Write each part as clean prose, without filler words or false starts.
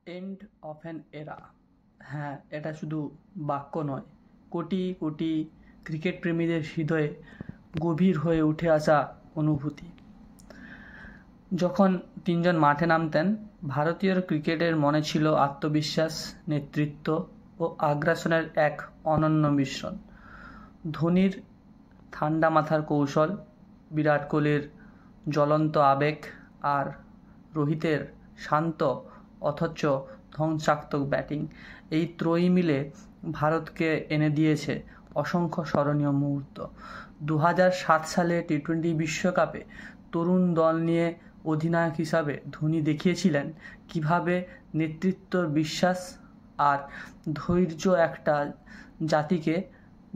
End of an এরা। হ্যাঁ, এটা শুধু বাক্য নয়, কোটি কোটি ক্রিকেট প্রেমীদের হৃদয়ে গভীর হয়ে উঠে আসা অনুভূতি। যখন তিনজন মাঠে নামতেন, ভারতীয় ক্রিকেটের মনে ছিল আত্মবিশ্বাস, নেতৃত্ব ও আগ্রাসনের এক অনন্য মিশ্রণ। ধোনির ঠান্ডা মাথার কৌশল, বিরাট কোহলির জ্বলন্ত আবেগ আর রোহিতের শান্ত অথচ ধ্বংসাত্মক ব্যাটিং, এই ত্রয়ী মিলে ভারতকে এনে দিয়েছে অসংখ্য স্মরণীয় মুহূর্ত। 2007 সালে টি-20 বিশ্বকাপে তরুণ দল নিয়ে অধিনায়ক হিসাবে ধোনি দেখিয়েছিলেন কীভাবে নেতৃত্ব, বিশ্বাস আর ধৈর্য একটা জাতিকে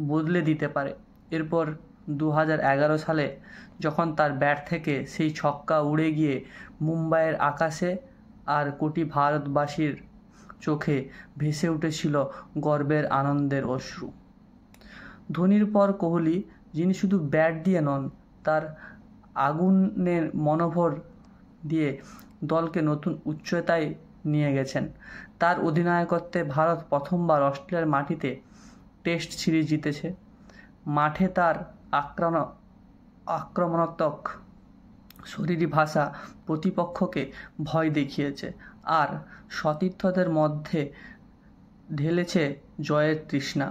বদলে দিতে পারে। এরপর 2011 সালে যখন তার ব্যাট থেকে সেই ছক্কা উড়ে গিয়ে মুম্বাইয়ের আকাশে আর কোটি ভারতবাসীর চোখে ভেসে উঠেছিল গর্বের আনন্দের অশ্রু। ধোনির পর কোহলি, যিনি শুধু ব্যাট দিয়ে নন, তার আগুনের মনোবল দিয়ে দলকে নতুন উচ্চতায় নিয়ে গেছেন। তার অধিনায়কত্বে ভারত প্রথমবার অস্ট্রেলিয়ার মাটিতে টেস্ট সিরিজ জিতেছে। মাঠে তার আক্রমণাত্মক শরীরী ভাষা প্রতিপক্ষকে ভয় দেখিয়েছে আর সতীর্থদের মধ্যে ঢেলেছে জয়ের তৃষ্ণা।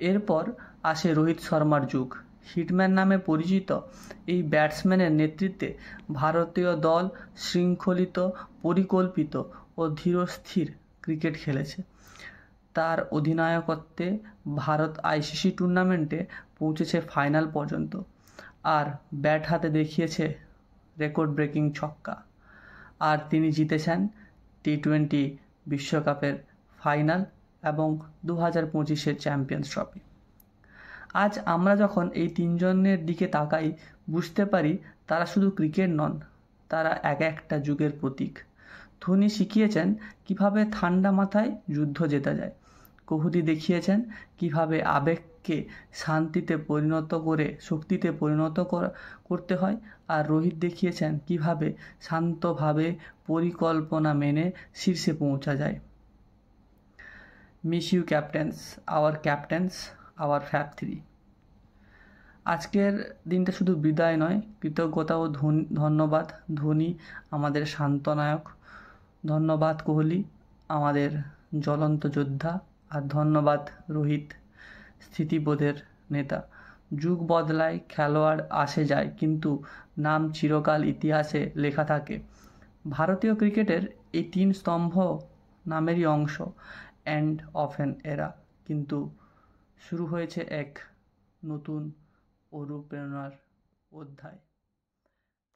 এরপর আসে রোহিত শর্মার যুগ। হিটম্যান নামে পরিচিত এই ব্যাটসম্যানের নেতৃত্বে ভারতীয় দল শৃঙ্খলিত, পরিকল্পিত ও ধীরস্থির ক্রিকেট খেলেছে। তার অধিনায়কত্বে ভারত আইসিসি টুর্নামেন্টে পৌঁছেছে ফাইনাল পর্যন্ত, আর ব্যাট হাতে দেখিয়েছে রেকর্ড ব্রেকিং ছক্কা। আর তিনি জিতেছেন টি-20 বিশ্বকাপের ফাইনাল এবং 2025-এর চ্যাম্পিয়ন্স ট্রফি। আজ আমরা যখন এই তিনজনের দিকে তাকাই, বুঝতে পারি তারা শুধু ক্রিকেট নন, তারা একটা যুগের প্রতীক। ধোনি শিখিয়েছেন কিভাবে ঠান্ডা মাথায় যুদ্ধ জেতা যায়। কোহলি দেখিয়েছেন কিভাবে আবেগকে শক্তিতে পরিণত করতে হয়। আর রোহিত দেখিয়েছেন কিভাবে শান্তভাবে পরিকল্পনা মেনে শীর্ষে পৌঁছা যায়। Miss you captains, our fab three. আজকের দিনটা শুধু বিদায় নয়, কৃতজ্ঞতা ও ধন্যবাদ। ধোনি আমাদের শান্তনায়ক, ধন্যবাদ কোহলি আমাদের জ্বলন্ত যোদ্ধা, আর ধন্যবাদ রোহিত, স্থিতিবোধের নেতা। যুগ বদলায়, খেলোয়াড় আসে যায়, কিন্তু নাম চিরকাল ইতিহাসে লেখা থাকে। ভারতীয় ক্রিকেটের এই তিন স্তম্ভ নামেরই অংশ। এন্ড অফ অ্যান এরা, কিন্তু শুরু হয়েছে এক নতুন অনুপ্রেরণার অধ্যায়।